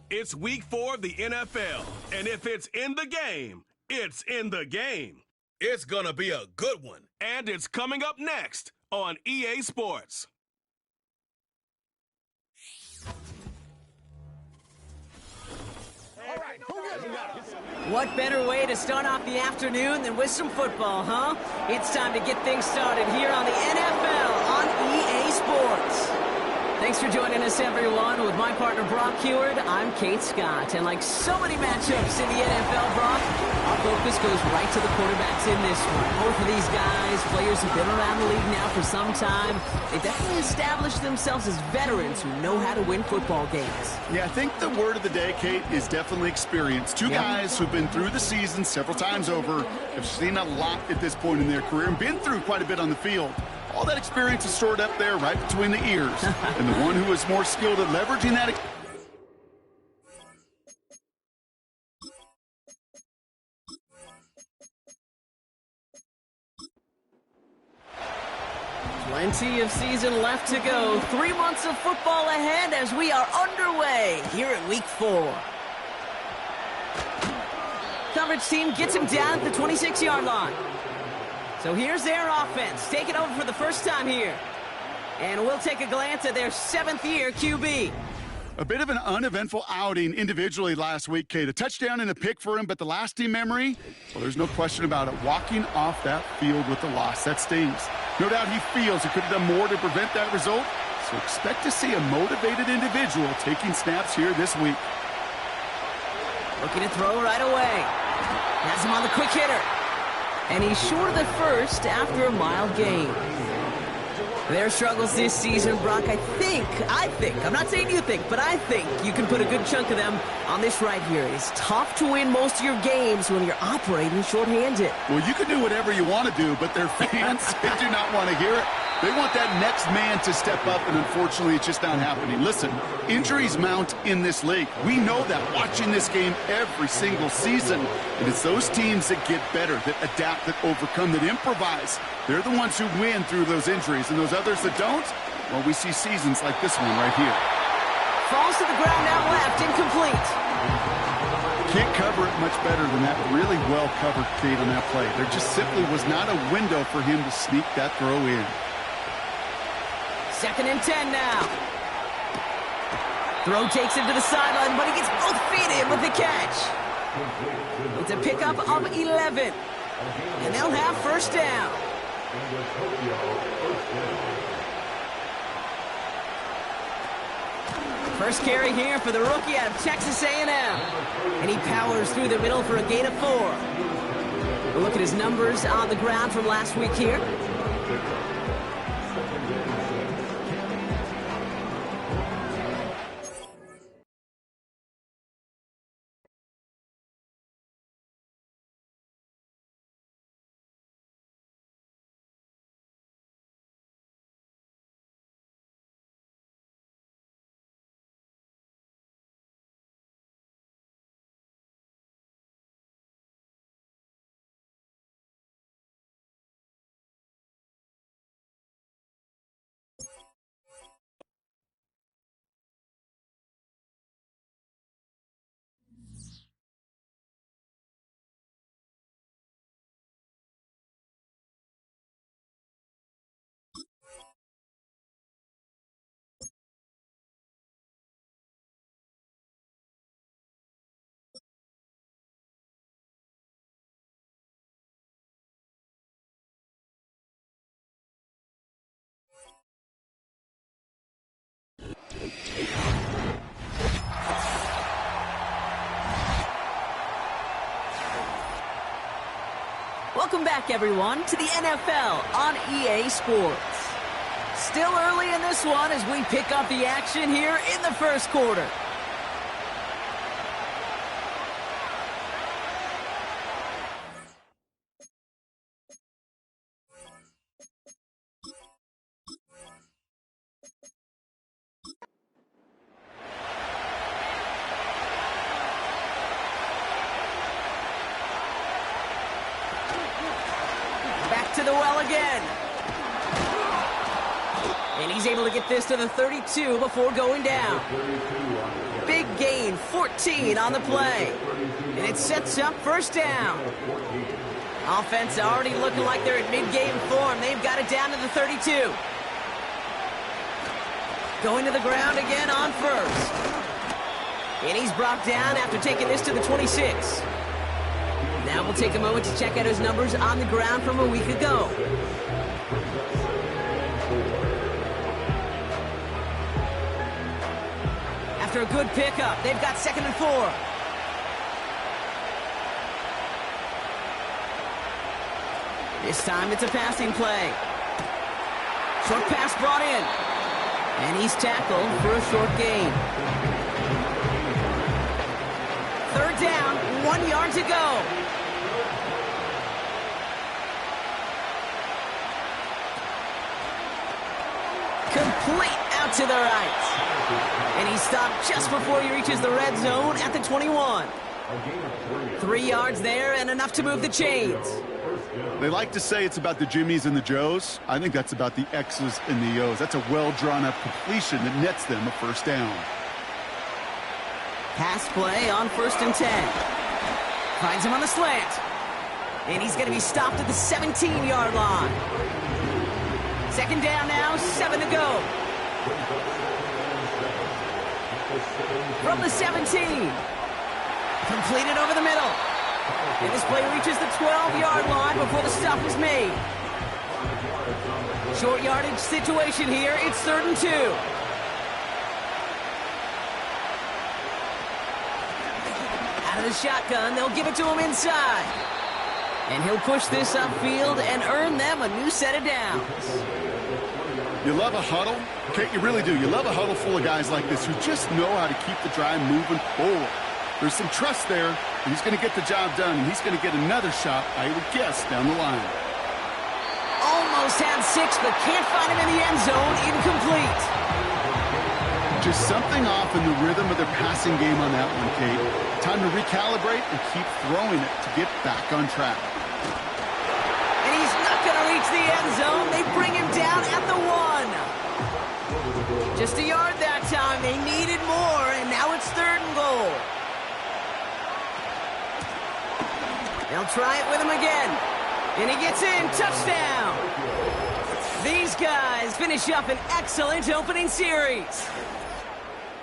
It's week 4 of the NFL, and if it's in the game, it's in the game. It's gonna be a good one, and it's coming up next on EA Sports. What better way to start off the afternoon than with some football, huh? It's time to get things started here on the NFL on EA Sports. Thanks for joining us, everyone. With my partner, Brock Heward, I'm Kate Scott. And like so many matchups in the NFL, Brock, our focus goes right to the quarterbacks in this one. Both of these guys, players who've been around the league now for some time, they definitely established themselves as veterans who know how to win football games. Yeah, I think the word of the day, Kate, is definitely experience. Two guys who've been through the season several times over, have seen a lot at this point in their career, and been through quite a bit on the field. All that experience is stored up there right between the ears. And the one who is more skilled at leveraging that Plenty of season left to go. 3 months of football ahead as we are underway here in week 4. Coverage team gets him down at the 26-yard line. So here's their offense, taking over for the first time here. And we'll take a glance at their 7th-year QB. A bit of an uneventful outing individually last week, Kate. A touchdown and a pick for him, but the lasting memory, well, there's no question about it. Walking off that field with the loss, that stings. No doubt he feels he could have done more to prevent that result, so expect to see a motivated individual taking snaps here this week. Looking to throw right away. Has him on the quick hitter. And he's short of the first after a mild gain. Their struggles this season, Brock, I think, I'm not saying you think, but I think you can put a good chunk of them on this right here. It's tough to win most of your games when you're operating shorthanded. Well, you can do whatever you want to do, but their fans, they do not want to hear it. They want that next man to step up, and unfortunately, it's just not happening. Listen, injuries mount in this league. We know that watching this game every single season. And it's those teams that get better, that adapt, that overcome, that improvise. They're the ones who win through those injuries. And those others that don't, well, we see seasons like this one right here. Falls to the ground out left, incomplete. Can't cover it much better than that. Really well covered, Kate, on that play. There just simply was not a window for him to sneak that throw in. 2nd and 10 now. Throw takes him to the sideline, but he gets both feet in with the catch. It's a pickup of 11. And they'll have first down. First carry here for the rookie out of Texas A&M. And he powers through the middle for a gain of 4. We'll look at his numbers on the ground from last week here. Welcome back, everyone, to the NFL on EA Sports. Still early in this one as we pick up the action here in the first quarter. To the well again. And he's able to get this to the 32 before going down. Big gain and 14 on the play. And it sets up first down. Offense already looking like they're in mid-game form. They've got it down to the 32. Going to the ground again on first. And he's brought down after taking this to the 26. Now we'll take a moment to check out his numbers on the ground from a week ago. After a good pickup, they've got 2nd and 4. This time it's a passing play. Short pass brought in. And he's tackled for a short gain. 3rd down, 1 yard to go. Complete out to the right. And he stopped just before he reaches the red zone at the 21. 3 yards there and enough to move the chains. They like to say it's about the Jimmies and the Joes. I think that's about the X's and the O's. That's a well-drawn-up completion that nets them a first down. Pass play on 1st and 10. Finds him on the slant. And he's going to be stopped at the 17-yard line. 2nd down now, 7 to go. From the 17. Completed over the middle. And this play reaches the 12-yard line before the stop is made. Short yardage situation here. It's 3rd and 2. Out of the shotgun, they'll give it to him inside. And he'll push this upfield and earn them a new set of downs. You love a huddle? Okay, you really do. You love a huddle full of guys like this who just know how to keep the drive moving forward. There's some trust there. He's going to get the job done, and he's going to get another shot, I would guess, down the line. Almost had 6, but can't find him in the end zone. Incomplete. Just something off in the rhythm of their passing game on that one, Kate. Time to recalibrate and keep throwing it to get back on track. And he's not going to reach the end zone. They bring him down at the 1. Just a yard that time. They needed more, and now it's 3rd and goal. They'll try it with him again. And he gets in. Touchdown. These guys finish up an excellent opening series.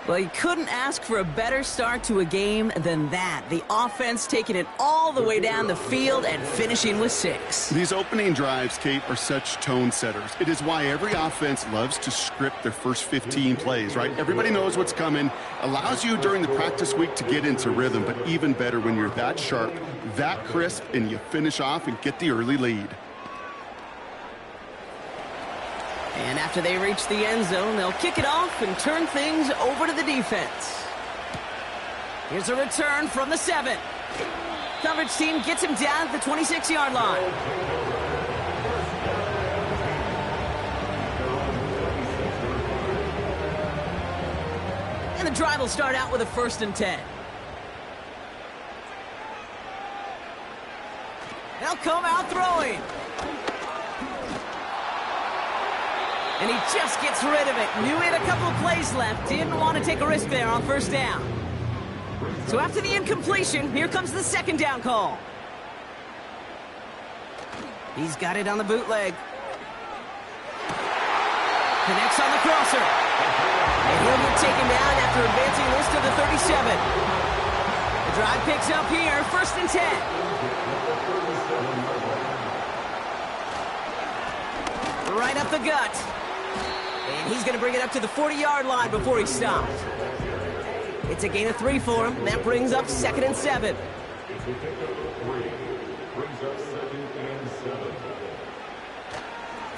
Well, you couldn't ask for a better start to a game than that. The offense taking it all the way down the field and finishing with 6. These opening drives, Kate, are such tone setters. It is why every offense loves to script their first 15 plays, right? Everybody knows what's coming. Allows you during the practice week to get into rhythm, but even better when you're that sharp, that crisp, and you finish off and get the early lead. And after they reach the end zone, they'll kick it off and turn things over to the defense. Here's a return from the 7. Coverage team gets him down at the 26-yard line. And the drive will start out with a 1st and 10. They'll come out throwing. And he just gets rid of it. Knew he had a couple of plays left. Didn't want to take a risk there on 1st down. So after the incompletion, here comes the 2nd down call. He's got it on the bootleg. Connects on the crosser. And he'll get taken down after advancing this to the 37. The drive picks up here, 1st and 10. Right up the gut. And he's going to bring it up to the 40-yard line before he's stopped. It's a gain of 3 for him. That brings up 2nd and 7.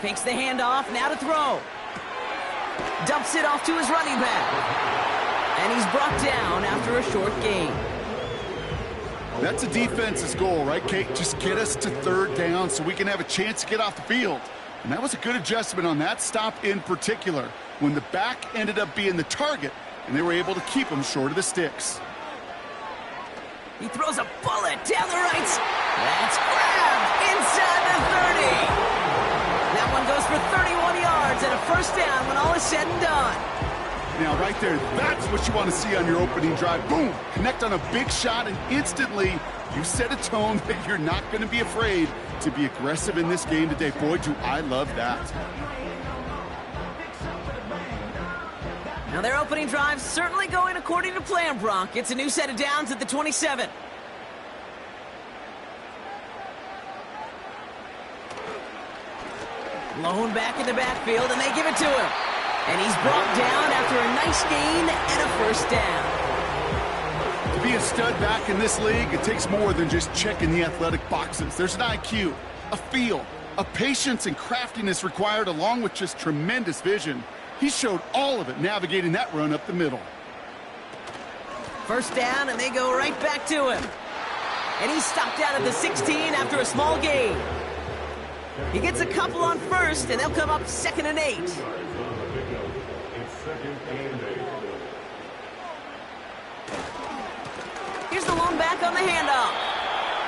Fakes the handoff, now to throw. Dumps it off to his running back. And he's brought down after a short gain. That's a defense's goal, right, Kate? Just get us to 3rd down so we can have a chance to get off the field. And that was a good adjustment on that stop in particular, when the back ended up being the target, and they were able to keep him short of the sticks. He throws a bullet down the right. That's grabbed inside the 30. That one goes for 31 yards and a 1st down when all is said and done. Now, right there, that's what you want to see on your opening drive. Boom! Connect on a big shot, and instantly you set a tone that you're not going to be afraid to be aggressive in this game today. Boy, do I love that. Now their opening drive certainly going according to plan, Brock. It's a new set of downs at the 27. Lone back in the backfield, and they give it to him. And he's brought down after a nice gain and a first down. To be a stud back in this league, it takes more than just checking the athletic boxes. There's an IQ, a feel, a patience and craftiness required, along with just tremendous vision. He showed all of it navigating that run up the middle. First down, and they go right back to him. And he's stopped out at the 16 after a small gain. He gets a couple on first, and they'll come up 2nd and 8. Here's the lone back on the handoff.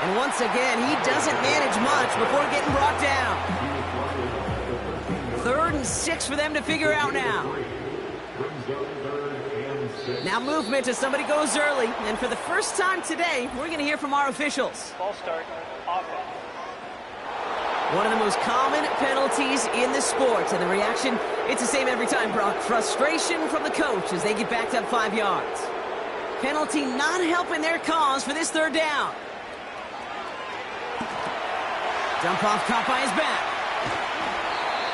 And once again, he doesn't manage much before getting brought down. 3rd and 6 for them to figure out now. Now movement as somebody goes early. And for the first time today, we're going to hear from our officials. Ball start, offense. One of the most common penalties in the sport. And the reaction, it's the same every time, Brock. Frustration from the coach as they get backed up 5 yards. Penalty not helping their cause for this 3rd down. Dump off caught by his back.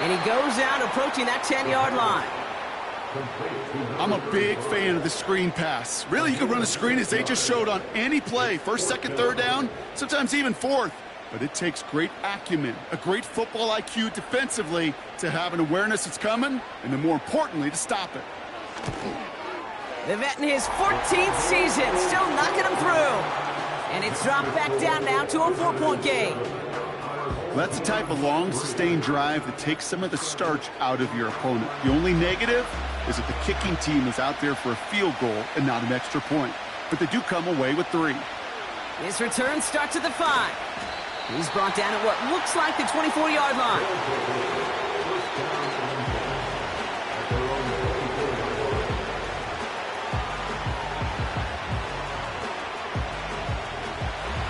And he goes out approaching that 10-yard line. I'm a big fan of the screen pass. Really, you can run a screen as they just showed on any play. 1st, 2nd, 3rd down, sometimes even 4th. But it takes great acumen, a great football IQ defensively to have an awareness it's coming, and then more importantly, to stop it. The vet in his 14th season, still knocking him through. And it's dropped back down now to a 4-point game. That's the type of long, sustained drive that takes some of the starch out of your opponent. The only negative is that the kicking team is out there for a field goal and not an extra point. But they do come away with 3. His return starts at the 5. He's brought down at what looks like the 24-yard line.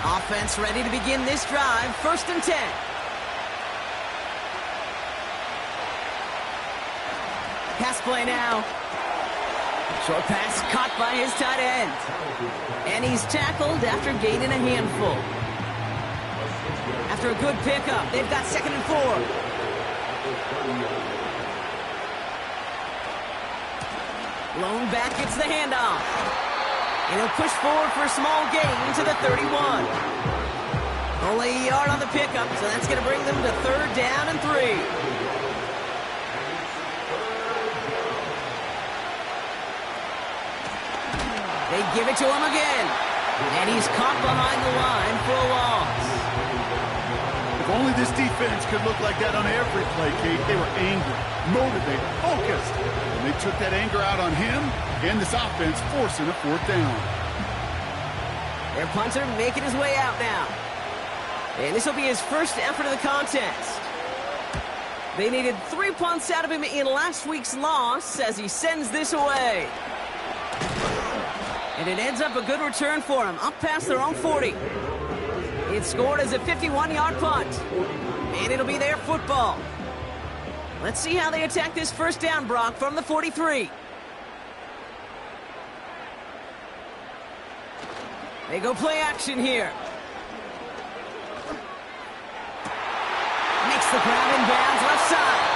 Offense ready to begin this drive. 1st and 10. Pass play now. Short pass caught by his tight end. And he's tackled after gaining a handful. After a good pickup, they've got 2nd and 4. Lone back gets the handoff. And he'll push forward for a small gain to the 31. Only a yard on the pickup, so that's going to bring them to 3rd down and 3. They give it to him again. And he's caught behind the line for a loss. If only this defense could look like that on every play, Kate. They were angry, motivated, focused. And they took that anger out on him and this offense, forcing a 4th down. Their punter making his way out now. And this will be his first effort of the contest. They needed 3 punts out of him in last week's loss as he sends this away. And it ends up a good return for him, up past their own 40. It's scored as a 51-yard punt. And it'll be their football. Let's see how they attack this 1st down, Brock, from the 43. They go play action here. Makes the grab in bounds left side.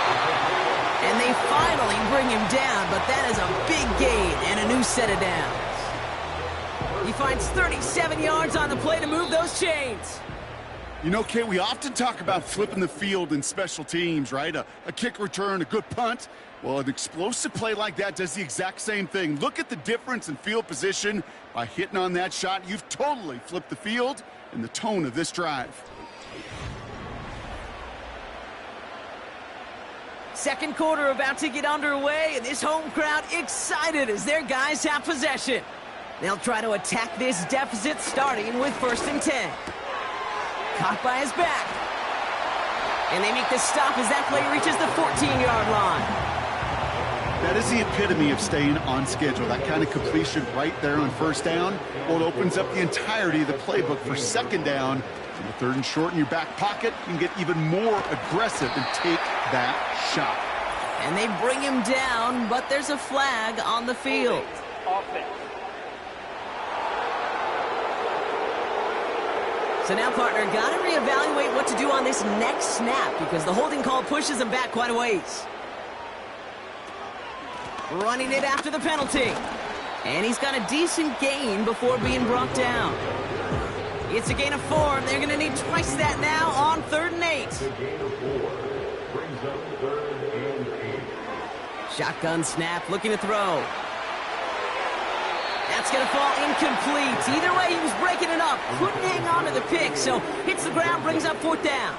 And they finally bring him down, but that is a big gain and a new set of downs. He finds 37 yards on the play to move those chains. You know, Kate, we often talk about flipping the field in special teams, right? A kick return, a good punt. Well, an explosive play like that does the exact same thing. Look at the difference in field position. By hitting on that shot, you've totally flipped the field and the tone of this drive. 2nd quarter about to get underway, and this home crowd excited as their guys have possession. They'll try to attack this deficit starting with 1st and 10. Caught by his back. And they make the stop as that play reaches the 14-yard line. That is the epitome of staying on schedule. That kind of completion right there on first down. Well, it opens up the entirety of the playbook for second down. In the third and short in your back pocket, you can get even more aggressive and take that shot. And they bring him down, but there's a flag on the field. So now, partner, got to reevaluate what to do on this next snap because the holding call pushes him back quite a ways. Running it after the penalty. And he's got a decent gain before being brought down. It's a gain of 4, and they're going to need twice that now on 3rd and 8. Shotgun snap, looking to throw. That's going to fall incomplete. Either way, he was breaking it up. Couldn't hang on to the pick, so hits the ground, brings up 4th down.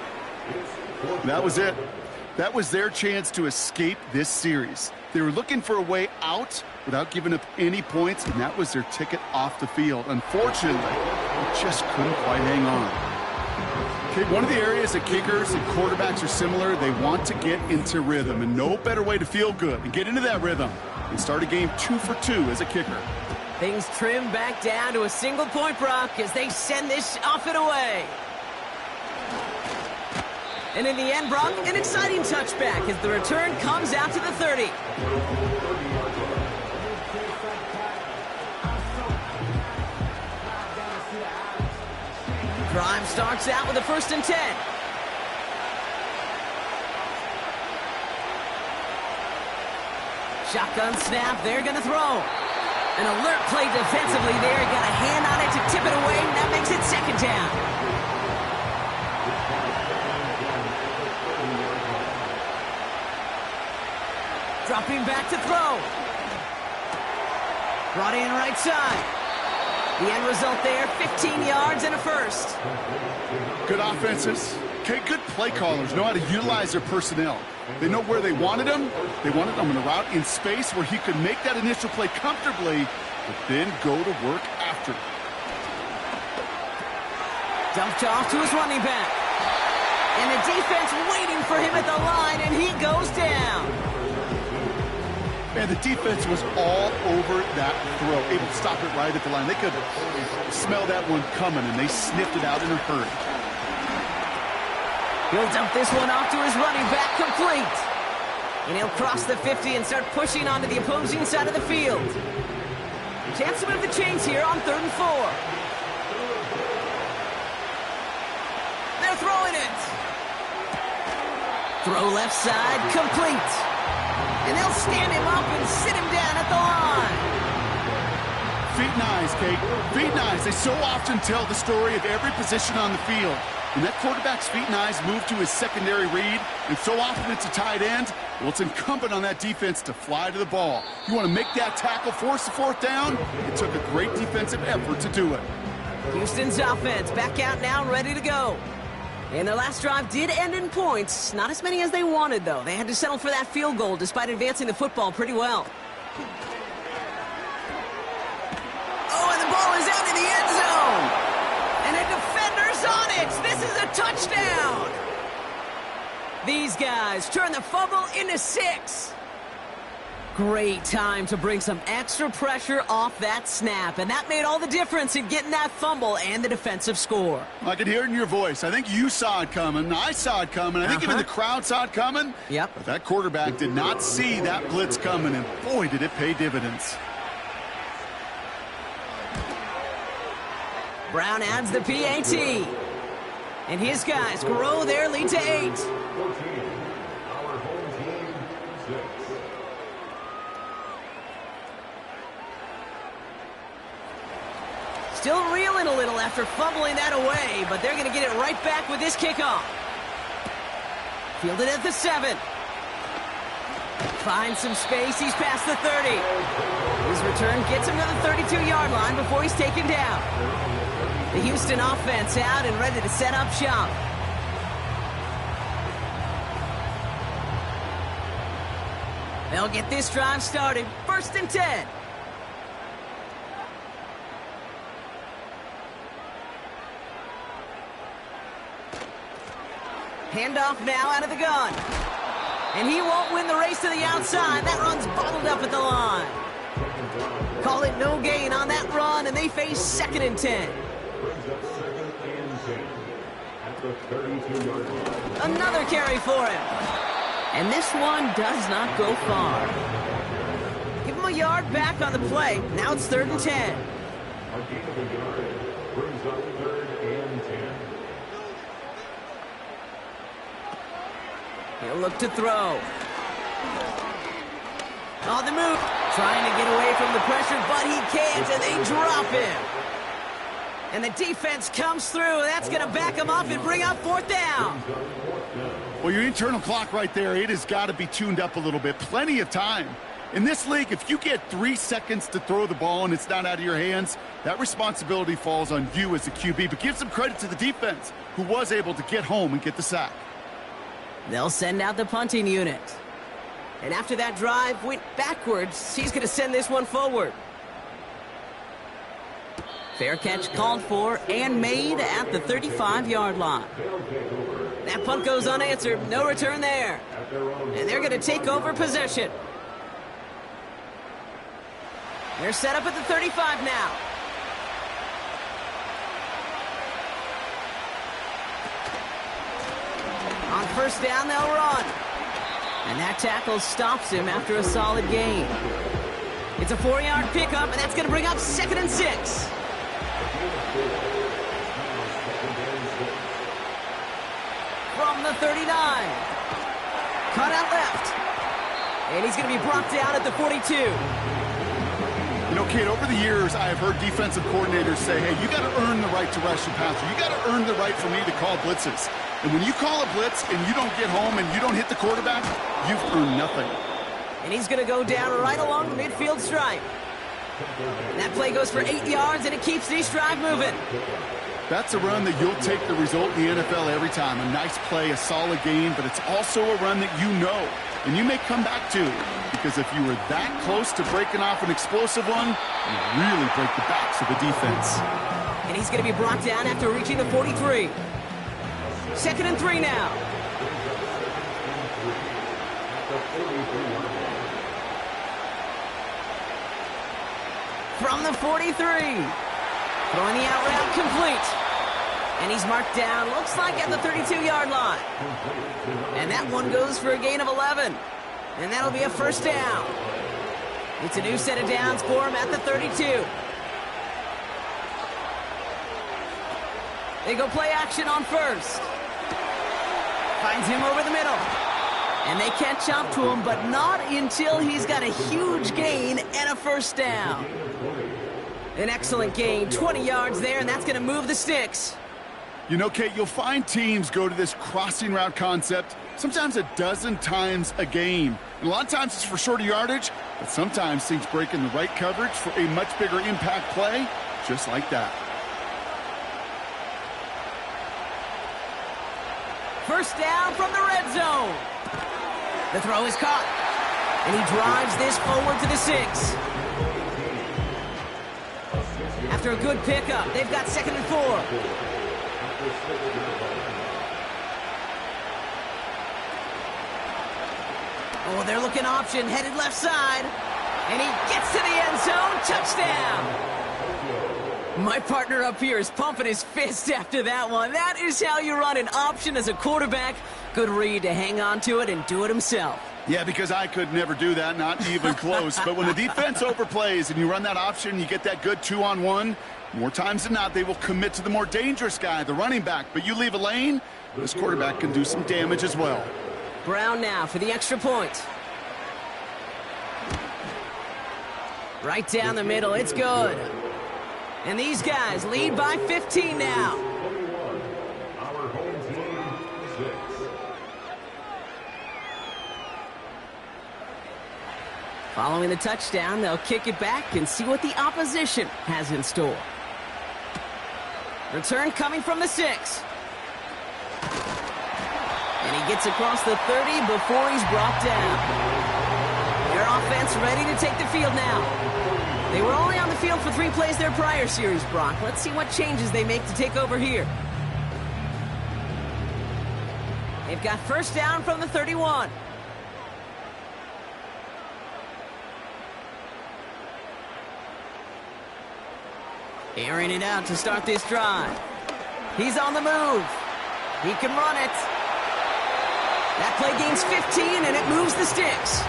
That was it. That was their chance to escape this series. They were looking for a way out without giving up any points, and that was their ticket off the field. Unfortunately, they just couldn't quite hang on. Okay, one of the areas that kickers and quarterbacks are similar, they want to get into rhythm, and no better way to feel good and get into that rhythm and start a game 2 for 2 as a kicker. Things trim back down to a single-point Brock as they send this off and away. And in the end, Brock, an exciting touchback as the return comes out to the 30. Drive starts out with a 1st and 10. Shotgun snap, they're going to throw. An alert play defensively there. Got a hand on it to tip it away, and that makes it 2nd down. Dropping back to throw. Brought in right side. The end result there, 15 yards and a 1st. Good offenses. Okay, good play callers know how to utilize their personnel. They know where they wanted him. They wanted him in a route in space where he could make that initial play comfortably, but then go to work after. Dumped off to his running back. And the defense waiting for him at the line, and he goes down. Man, the defense was all over that throw, able to stop it right at the line. They could smell that one coming, and they sniffed it out in a hurry. He'll dump this one off to his running back, complete. And he'll cross the 50 and start pushing onto the opposing side of the field. Chance to move the chains here on 3rd and 4. They're throwing it. Throw left side, complete. And they'll stand him up and sit him down at the line. Feet and eyes, Kate. Feet and eyes. They so often tell the story of every position on the field. When that quarterback's feet and eyes move to his secondary read, and so often it's a tight end, well, it's incumbent on that defense to fly to the ball. You want to make that tackle, force the 4th down? It took a great defensive effort to do it. Houston's offense back out now, ready to go. And their last drive did end in points. Not as many as they wanted, though. They had to settle for that field goal despite advancing the football pretty well. Oh, and the ball is out in the end zone. And a defender's on it. This is a touchdown. These guys turn the fumble into 6. Great time to bring some extra pressure off that snap, and that made all the difference in getting that fumble and the defensive score. I could hear it in your voice. I think you saw it coming. I saw it coming. I think even the crowd saw it coming. Yep. But that quarterback did not see that blitz coming, and boy, did it pay dividends. Brown adds the PAT. And his guys grow their lead to 8. Still reeling a little after fumbling that away, but they're going to get it right back with this kickoff. Fielded at the 7. Finds some space. He's past the 30. His return gets him to the 32-yard line before he's taken down. The Houston offense out and ready to set up shop. They'll get this drive started. 1st and 10. Handoff now out of the gun. And he won't win the race to the outside. That run's bottled up at the line. Call it no gain on that run, and they face 2nd and 10. Another carry for him. And this one does not go far. Give him a yard back on the play. Now it's 3rd and 10. He'll look to throw. On the move. Trying to get away from the pressure, but he can't, and they drop him. And the defense comes through. That's going to back him up and bring up 4th down. Well, your internal clock right there, it has got to be tuned up a little bit. Plenty of time. In this league, if you get 3 seconds to throw the ball and it's not out of your hands, that responsibility falls on you as a QB. But give some credit to the defense, who was able to get home and get the sack. They'll send out the punting unit. And after that drive went backwards, he's going to send this one forward. Fair catch called for and made at the 35-yard line. That punt goes unanswered. No return there. And they're going to take over possession. They're set up at the 35 now. On 1st down, they'll run. And that tackle stops him after a solid gain. It's a 4-yard pickup, and that's going to bring up 2nd and 6. From the 39. Cut out left. And he's going to be brought down at the 42. You know, Kate, over the years, I have heard defensive coordinators say, hey, you got to earn the right to rush the passer. You got to earn the right for me to call blitzes. And when you call a blitz and you don't get home and you don't hit the quarterback, you've earned nothing. And he's going to go down right along the midfield stripe. And that play goes for 8 yards, and it keeps this drive moving. That's a run that you'll take the result in the NFL every time. A nice play, a solid game, but it's also a run that you know and you may come back to. Because if you were that close to breaking off an explosive one, you really break the backs of the defense. And he's going to be brought down after reaching the 43. 2nd and 3 now. From the 43. Throwing the out route complete. And he's marked down, looks like at the 32-yard line. And that one goes for a gain of 11. And that'll be a 1st down. It's a new set of downs for him at the 32. They go play action on 1st. Finds him over the middle. And they catch up to him, but not until he's got a huge gain and a 1st down. An excellent gain, 20 yards there, and that's going to move the sticks. You know, Kate, you'll find teams go to this crossing route concept sometimes a dozen times a game. And a lot of times it's for shorter yardage, but sometimes teams break in the right coverage for a much bigger impact play, just like that. 1st down from the red zone. The throw is caught. And he drives this forward to the 6. After a good pickup, they've got 2nd and 4. Oh, they're looking option, headed left side. And he gets to the end zone. Touchdown. My partner up here is pumping his fist after that one. That is how you run an option as a quarterback. Good read to hang on to it and do it himself. Yeah, because I could never do that, not even close. But when the defense overplays and you run that option, you get that good 2-on-1, more times than not, they will commit to the more dangerous guy, the running back. But you leave a lane, this quarterback can do some damage as well. Brown now for the extra point. Right down the middle, it's good. And these guys lead by 15 now. Following the touchdown, they'll kick it back and see what the opposition has in store. Return coming from the 6. And he gets across the 30 before he's brought down. Their offense ready to take the field now. They were only on the field for 3 plays their prior series, Brock. Let's see what changes they make to take over here. They've got 1st down from the 31. Airing it out to start this drive. He's on the move. He can run it. That play gains 15, and it moves the sticks.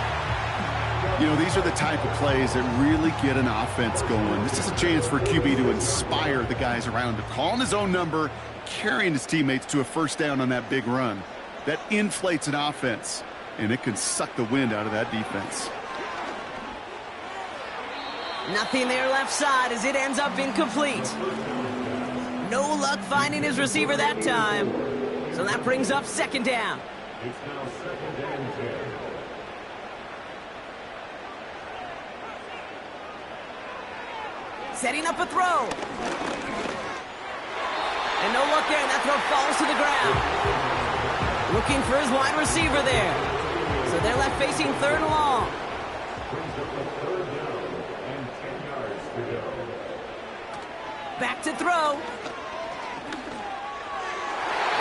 You know, these are the type of plays that really get an offense going. This is a chance for QB to inspire the guys around him. Calling his own number, carrying his teammates to a first down on that big run. That inflates an offense, and it can suck the wind out of that defense. Nothing there left side as it ends up incomplete. No luck finding his receiver that time. So that brings up second down. It's now second and 10. Setting up a throw. And no luck there, and that throw falls to the ground. Looking for his wide receiver there. So they're left facing third and long. Brings up a third down and 10 yards to go. Back to throw.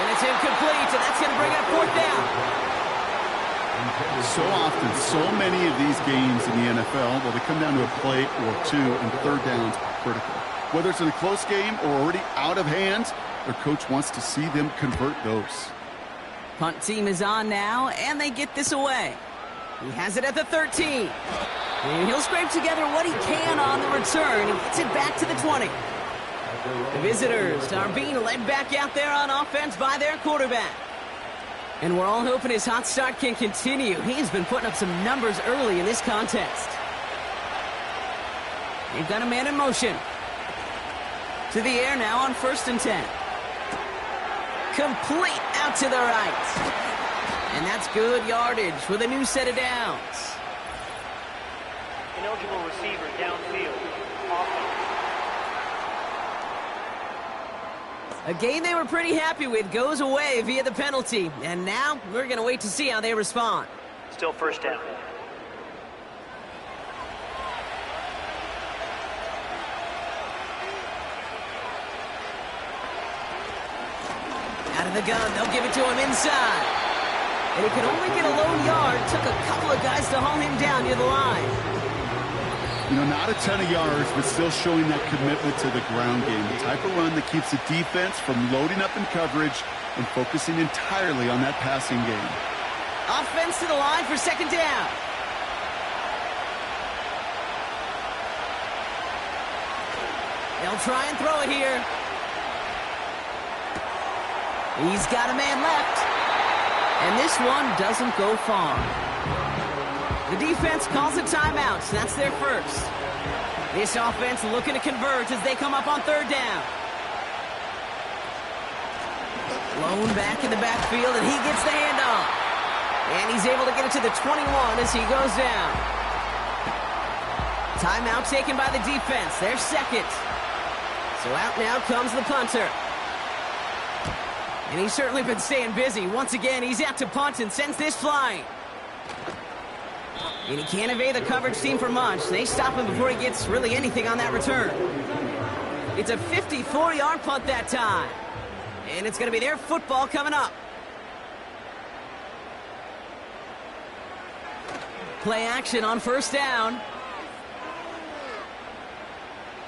And it's incomplete, and that's going to bring up fourth down. So often, so many of these games in the NFL, well, they come down to a play or two, and third downs are critical. Whether it's in a close game or already out of hand, their coach wants to see them convert those. Punt team is on now, and they get this away. He has it at the 13. And he'll scrape together what he can on the return. He gets it back to the 20. The visitors are being led back out there on offense by their quarterback. And we're all hoping his hot start can continue. He's been putting up some numbers early in this contest. They've got a man in motion. To the air now on 1st and 10. Complete out to the right. And that's good yardage with a new set of downs. Ineligible receiver downfield. Offense. A game they were pretty happy with goes away via the penalty. And now we're going to wait to see how they respond. Still first down. Out of the gun, they'll give it to him inside. And he could only get a lone yard. Took a couple of guys to haul him down near the line. You know, not a ton of yards, but still showing that commitment to the ground game. The type of run that keeps the defense from loading up in coverage and focusing entirely on that passing game. Offense to the line for second down. They'll try and throw it here. He's got a man left. And this one doesn't go far. The defense calls a timeout. That's their first. This offense looking to convert as they come up on third down. Lone back in the backfield, and he gets the handoff. And he's able to get it to the 21 as he goes down. Timeout taken by the defense. Their second. So out now comes the punter. And he's certainly been staying busy. Once again, he's out to punt and sends this flying. And he can't evade the coverage team for much. They stop him before he gets really anything on that return. It's a 54-yard punt that time. And it's going to be their football coming up. Play action on first down.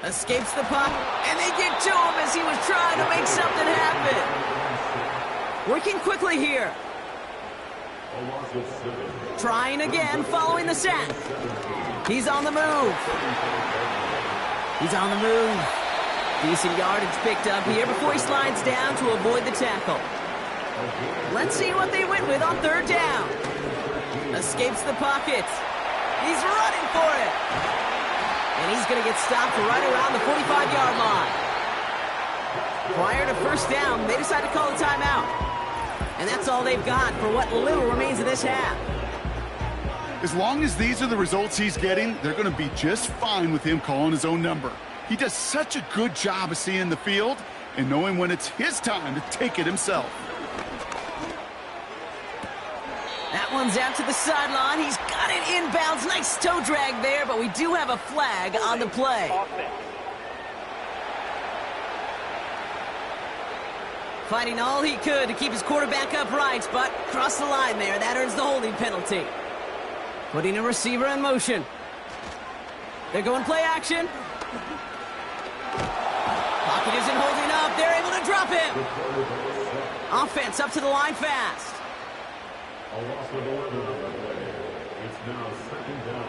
Escapes the puck. And they get to him as he was trying to make something happen. Working quickly here. Trying again, following the sack. He's on the move. He's on the move. Decent yardage picked up here before he slides down to avoid the tackle. Let's see what they went with on third down. Escapes the pocket. He's running for it. And he's going to get stopped right around the 45-yard line. Prior to first down, they decide to call a timeout. And that's all they've got for what little remains of this half. As long as these are the results he's getting, they're going to be just fine with him calling his own number. He does such a good job of seeing the field and knowing when it's his time to take it himself. That one's out to the sideline. He's got it inbounds. Nice toe drag there, but we do have a flag on the play. Fighting all he could to keep his quarterback upright, but crossed the line there. That earns the holding penalty. Putting a receiver in motion. They're going play action. Pocket isn't holding up. They're able to drop him. Offense up to the line fast. A loss of 11 on the play. It's now second down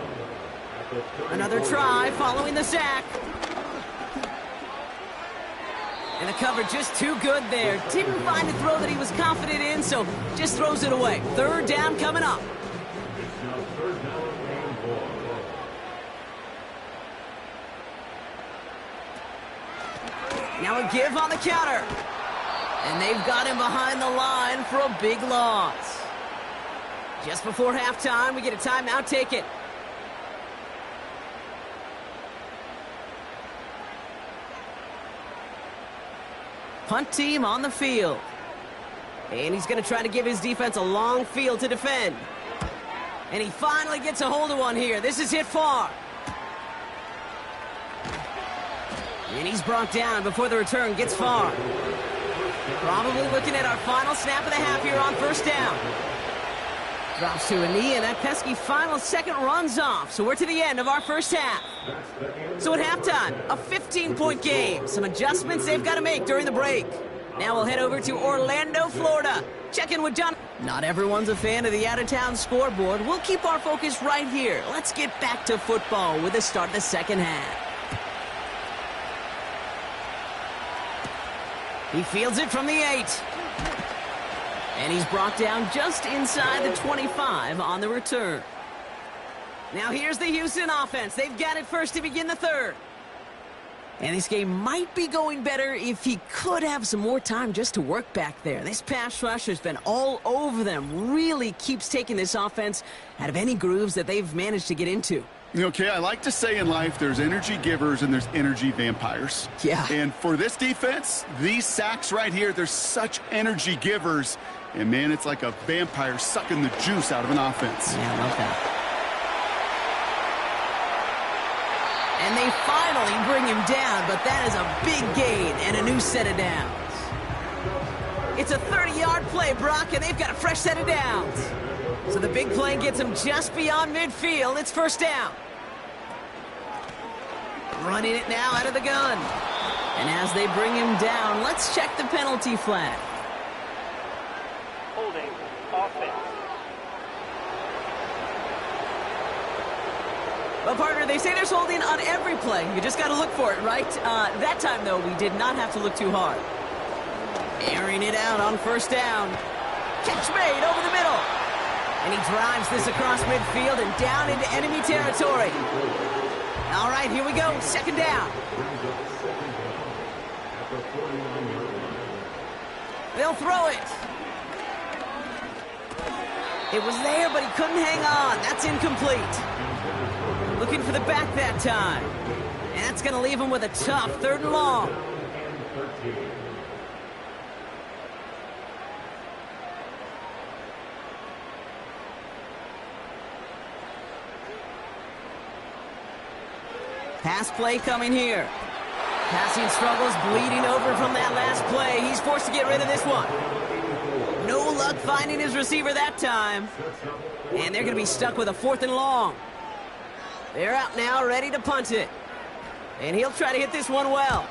at the 34. Another try following the sack. And the cover just too good there. Didn't find a throw that he was confident in, so just throws it away. Third down coming up. It's now third down and 4. Now a give on the counter. And they've got him behind the line for a big loss. Just before halftime, we get a timeout taken. Punt team on the field. And he's going to try to give his defense a long field to defend. And he finally gets a hold of one here. This is hit far. And he's brought down before the return gets far. Probably looking at our final snap of the half here on first down. Drops to a knee, and that pesky final second runs off. So we're to the end of our first half. So at halftime, a 15-point game. Some adjustments they've got to make during the break. Now we'll head over to Orlando, Florida. Check in with John. Not everyone's a fan of the out-of-town scoreboard. We'll keep our focus right here. Let's get back to football with the start of the second half. He fields it from the 8. And he's brought down just inside the 25 on the return. Now here's the Houston offense. They've got it first to begin the third. And this game might be going better if he could have some more time just to work back there. This pass rush has been all over them. Really keeps taking this offense out of any grooves that they've managed to get into. Okay, I like to say in life there's energy givers and there's energy vampires. Yeah. And for this defense, these sacks right here, they're such energy givers. And, man, it's like a vampire sucking the juice out of an offense. Yeah, I love that. And they finally bring him down, but that is a big gain and a new set of downs. It's a 30-yard play, Brock, and they've got a fresh set of downs. So the big play gets him just beyond midfield. It's first down. Running it now out of the gun. And as they bring him down, let's check the penalty flag. Holding. Offense. Well, partner, they say there's holding on every play. You just got to look for it, right? That time, though, we did not have to look too hard. Airing it out on first down. Catch made over the middle. And he drives this across midfield and down into enemy territory. All right, here we go. Second down. They'll throw it. It was there, but he couldn't hang on. That's incomplete. Looking for the back that time. And that's going to leave him with a tough third and long. Pass play coming here. Passing struggles bleeding over from that last play. He's forced to get rid of this one. No luck finding his receiver that time. And they're going to be stuck with a fourth and long. They're out now, ready to punt it. And he'll try to hit this one well.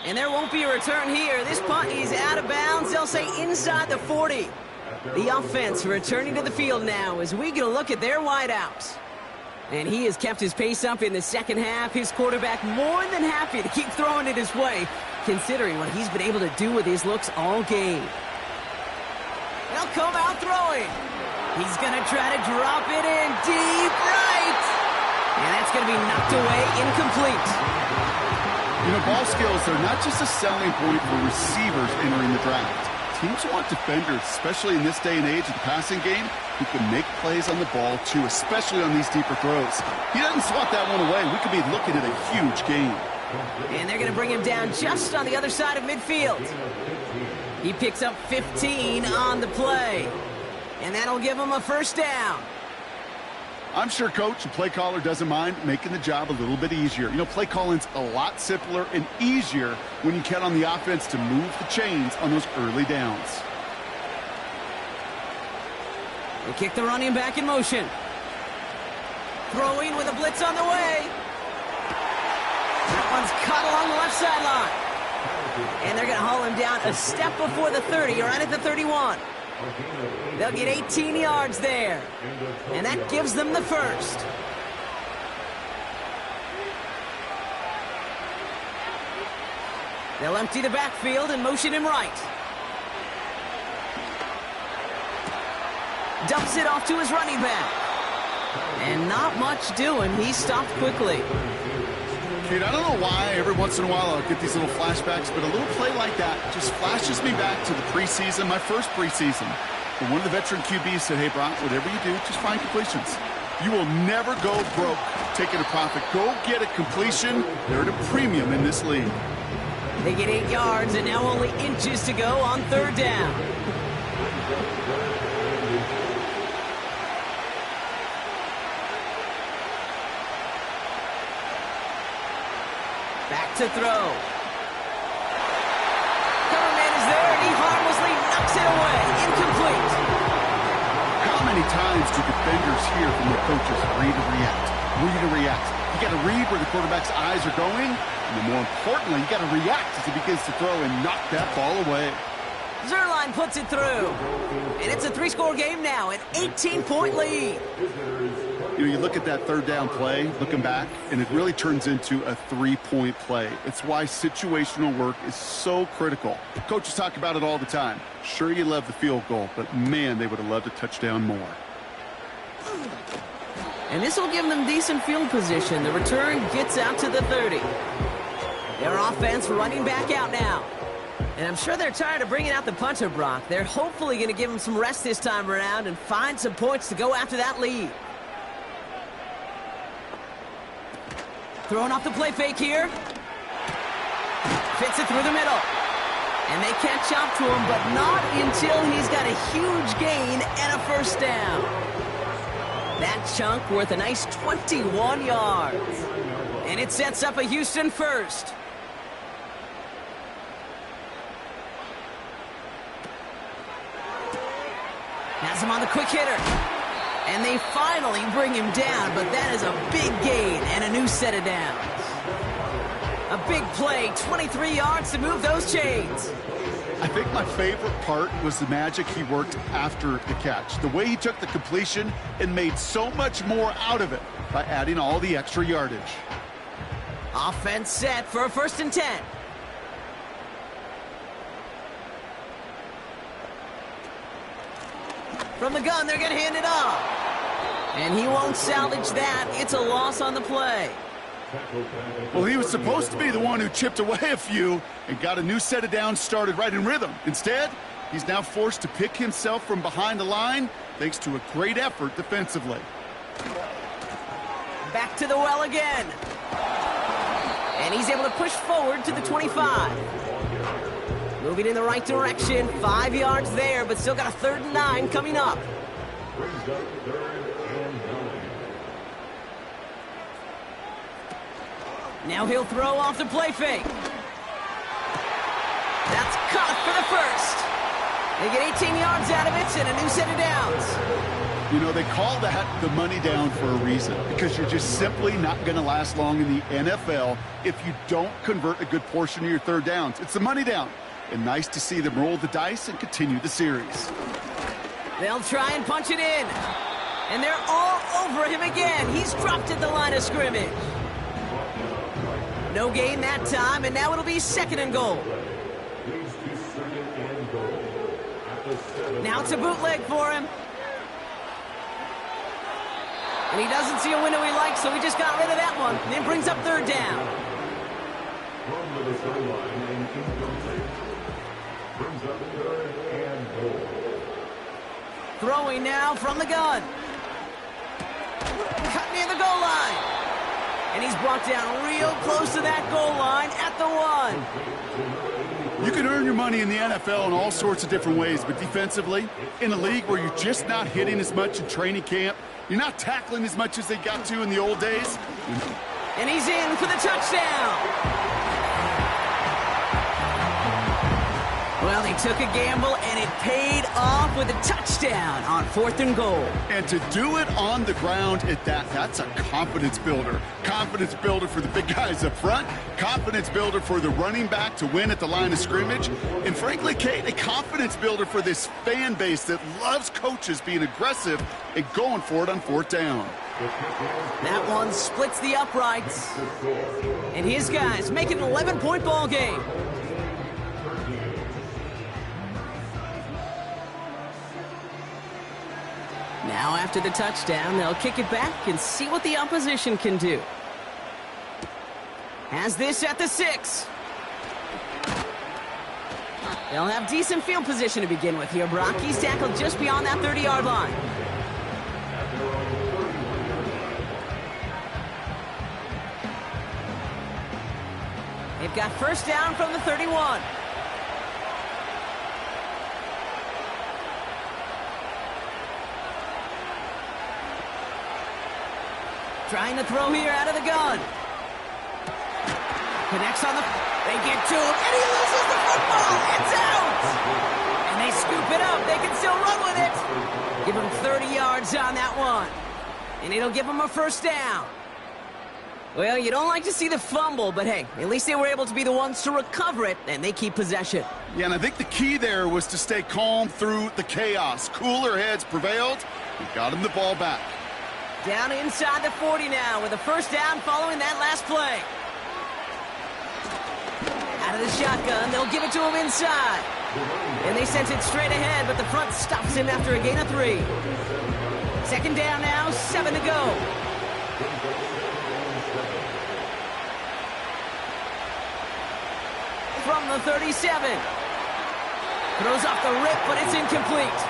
And there won't be a return here. This punt is out of bounds. They'll say inside the 40. The offense returning to the field now as we get a look at their wideouts. And he has kept his pace up in the second half. His quarterback more than happy to keep throwing it his way, considering what he's been able to do with his looks all game. They'll come out throwing. He's going to try to drop it in deep right. And that's going to be knocked away, incomplete. You know, ball skills are not just a selling point for receivers entering the draft. Teams want defenders, especially in this day and age of the passing game, who can make plays on the ball, too, especially on these deeper throws. He doesn't swat that one away. We could be looking at a huge game. And they're going to bring him down just on the other side of midfield. He picks up 15 on the play. And that'll give him a first down. I'm sure Coach, the play caller, doesn't mind making the job a little bit easier. You know, play calling's a lot simpler and easier when you count on the offense to move the chains on those early downs. They kick the running back in motion. Throwing with a blitz on the way. That one's caught along the left sideline. And they're going to haul him down a step before the 30, or right at the 31. They'll get 18 yards there. And that gives them the first. They'll empty the backfield and motion him right. Dumps it off to his running back. And not much doing. He stopped quickly. Dude, I don't know why every once in a while I'll get these little flashbacks, but a little play like that just flashes me back to the preseason, my first preseason. And one of the veteran QBs said, hey, Brock, whatever you do, just find completions. You will never go broke taking a profit. Go get a completion. They're at a premium in this league. They get 8 yards, and now only inches to go on third down. Back to throw. Cover man is there, and he harmlessly knocks it away. Incomplete. How many times do defenders hear from their coaches, read and react, read and react? You got to read where the quarterback's eyes are going, and then more importantly, you got to react as he begins to throw and knock that ball away. Zerline puts it through. And it's a 3-score game now, an 18-point lead. You know, you look at that third down play, looking back, and it really turns into a 3-point play. It's why situational work is so critical. Coaches talk about it all the time. Sure, you love the field goal, but man, they would have loved a touchdown more. And this will give them decent field position. The return gets out to the 30. Their offense running back out now. And I'm sure they're tired of bringing out the punter, Brock. They're hopefully going to give him some rest this time around and find some points to go after that lead. Throwing off the play fake here. Fits it through the middle. And they catch up to him, but not until he's got a huge gain and a first down. That chunk worth a nice 21 yards. And it sets up a Houston first. Has him on the quick hitter. And they finally bring him down, but that is a big gain and a new set of downs. A big play, 23 yards to move those chains. I think my favorite part was the magic he worked after the catch. The way he took the completion and made so much more out of it by adding all the extra yardage. Offense set for a 1st and 10. From the gun, they're going to hand it off. And he won't salvage that. It's a loss on the play. Well, he was supposed to be the one who chipped away a few and got a new set of downs started right in rhythm. Instead, he's now forced to pick himself from behind the line thanks to a great effort defensively. Back to the well again. And he's able to push forward to the 25. Moving in the right direction. 5 yards there, but still got a 3rd and 9 coming up. Now he'll throw off the play fake. That's caught for the first. They get 18 yards out of it and a new set of downs. You know, they call that the money down for a reason, because you're just simply not going to last long in the NFL if you don't convert a good portion of your 3rd downs. It's the money down. And nice to see them roll the dice and continue the series. They'll try and punch it in. And they're all over him again. He's dropped at the line of scrimmage. No gain that time, and now it'll be 2nd and goal. Now it's a bootleg for him. And he doesn't see a window he likes, so he just got rid of that one. And then brings up 3rd down. Throwing now from the gun. Cut near the goal line. And he's brought down real close to that goal line at the 1. You can earn your money in the NFL in all sorts of different ways, but defensively, in a league where you're just not hitting as much in training camp, you're not tackling as much as they got to in the old days. And he's in for the touchdown. Well, they took a gamble, and it paid off with a touchdown on 4th and goal. And to do it on the ground at that's a confidence builder. Confidence builder for the big guys up front. Confidence builder for the running back to win at the line of scrimmage. And frankly, Kate, a confidence builder for this fan base that loves coaches being aggressive and going for it on 4th down. That one splits the uprights. And his guys make it an 11-point ball game. Now after the touchdown, they'll kick it back and see what the opposition can do. Has this at the 6. They'll have decent field position to begin with here, Brock. He's tackled just beyond that 30-yard line. They've got first down from the 31. Trying to throw here out of the gun. Connects on the... They get to him, and he loses the football. It's out! And they scoop it up. They can still run with it. Give him 30 yards on that one. And it'll give him a first down. Well, you don't like to see the fumble, but hey, at least they were able to be the ones to recover it, and they keep possession. Yeah, and I think the key there was to stay calm through the chaos. Cooler heads prevailed. We got him the ball back. Down inside the 40 now with a first down following that last play. Out of the shotgun, they'll give it to him inside. And they sent it straight ahead, but the front stops him after a gain of 3. Second down now, 7 to go. From the 37. Throws off the rip, but it's incomplete.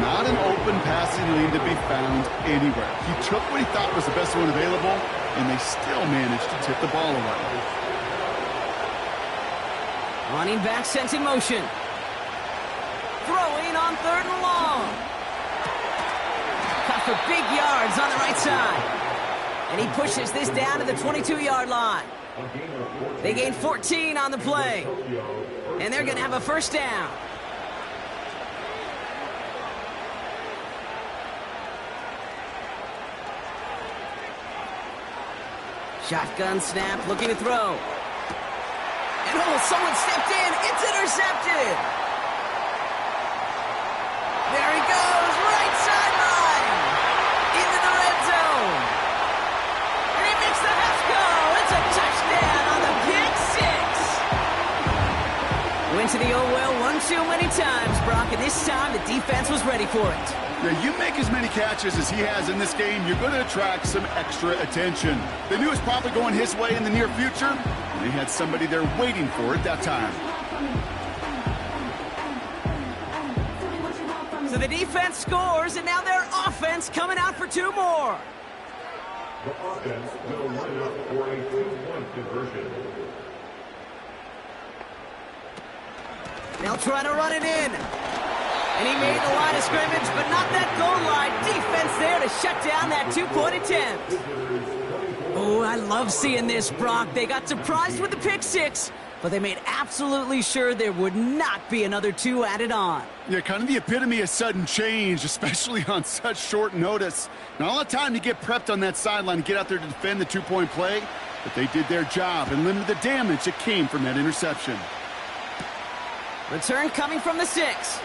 Not an open passing lane to be found anywhere. He took what he thought was the best one available, and they still managed to tip the ball away. Running back sent in motion. Throwing on 3rd and long. Cut for big yards on the right side. And he pushes this down to the 22-yard line. They gain 14 on the play. And they're going to have a first down. Shotgun snap, looking to throw. And oh, someone stepped in. It's intercepted. There he goes, right sideline. Into the red zone. And he makes the half go. It's a touchdown on the pick 6. Went to the oh well one too many times, Brock, and this time the defense was ready for it. Now, you make as many catches as he has in this game, you're going to attract some extra attention. They knew it was probably going his way in the near future, and they had somebody there waiting for it that time. So the defense scores, and now their offense coming out for 2 more. The offense will line up for a 2-point conversion. They'll try to run it in. And he made the line of scrimmage, but not that goal line. Defense there to shut down that 2-point attempt. Oh, I love seeing this, Brock. They got surprised with the pick 6, but they made absolutely sure there would not be another 2 added on. Yeah, kind of the epitome of sudden change, especially on such short notice. Not a lot of time to get prepped on that sideline and get out there to defend the 2-point play, but they did their job and limited the damage that came from that interception. Return coming from the 6.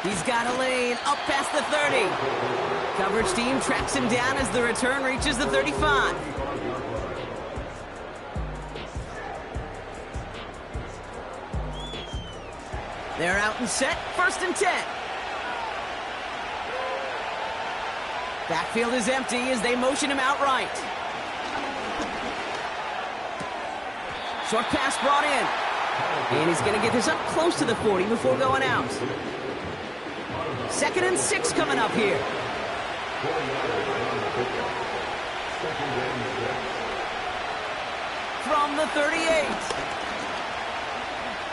He's got a lane up past the 30. Coverage team tracks him down as the return reaches the 35. They're out and set, 1st and 10. Backfield is empty as they motion him out right. Short pass brought in. And he's going to get this up close to the 40 before going out. 2nd and 6 coming up here. From the 38.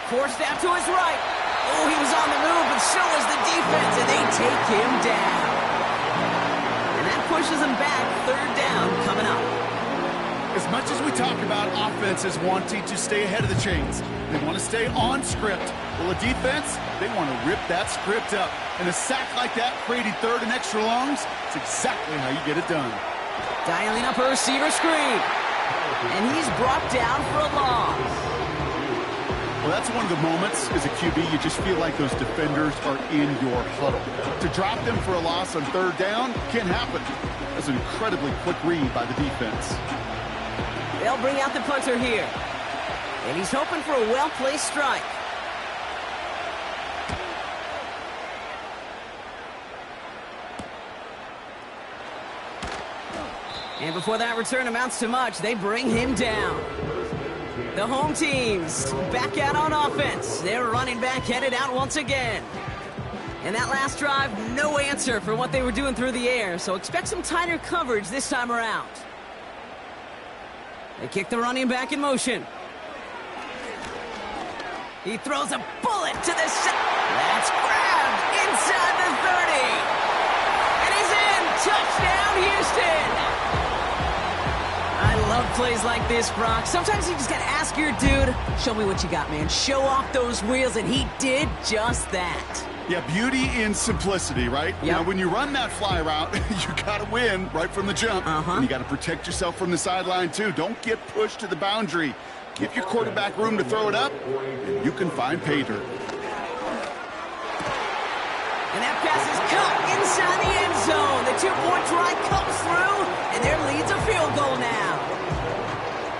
Forced out to his right. Oh, he was on the move, but so was the defense, and they take him down. And that pushes him back. 3rd down coming up. As much as we talk about offenses wanting to stay ahead of the chains, they want to stay on script. Well, a defense, they want to rip that script up. And a sack like that, creating third and extra longs, it's exactly how you get it done. Dialing up a receiver screen. And he's brought down for a loss. Well, that's one of the moments as a QB, you just feel like those defenders are in your huddle. To drop them for a loss on third down can't happen. That's an incredibly quick read by the defense. They'll bring out the punter here. And he's hoping for a well-placed strike. And before that return amounts to much, they bring him down. The home teams back out on offense. Their running back headed out once again. And that last drive, no answer for what they were doing through the air, so expect some tighter coverage this time around. They kick the running back in motion. He throws a bullet to the That's grabbed inside the 30. And he's in. Touchdown, Houston. I love plays like this, Brock. Sometimes you just got to ask your dude, show me what you got, man. Show off those wheels, and he did just that. Yeah, beauty in simplicity, right? Yep. Now, when you run that fly route, you got to win right from the jump. And you got to protect yourself from the sideline, too. Don't get pushed to the boundary. Give your quarterback room to throw it up, and you can find pay dirt. And that pass is caught inside the end zone. The two-point try comes through, and their lead's a field goal now.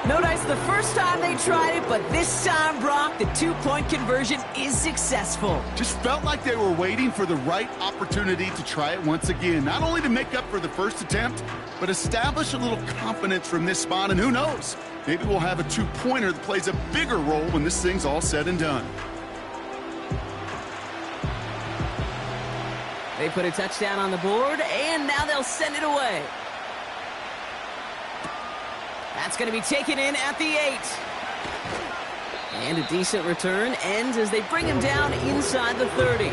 Notice the first time they tried it, but this time, Brock, the two-point conversion is successful. Just felt like they were waiting for the right opportunity to try it once again. Not only to make up for the first attempt, but establish a little confidence from this spot. And who knows, maybe we'll have a two-pointer that plays a bigger role when this thing's all said and done. They put a touchdown on the board, and now they'll send it away. That's going to be taken in at the 8. And a decent return ends as they bring him down inside the 30.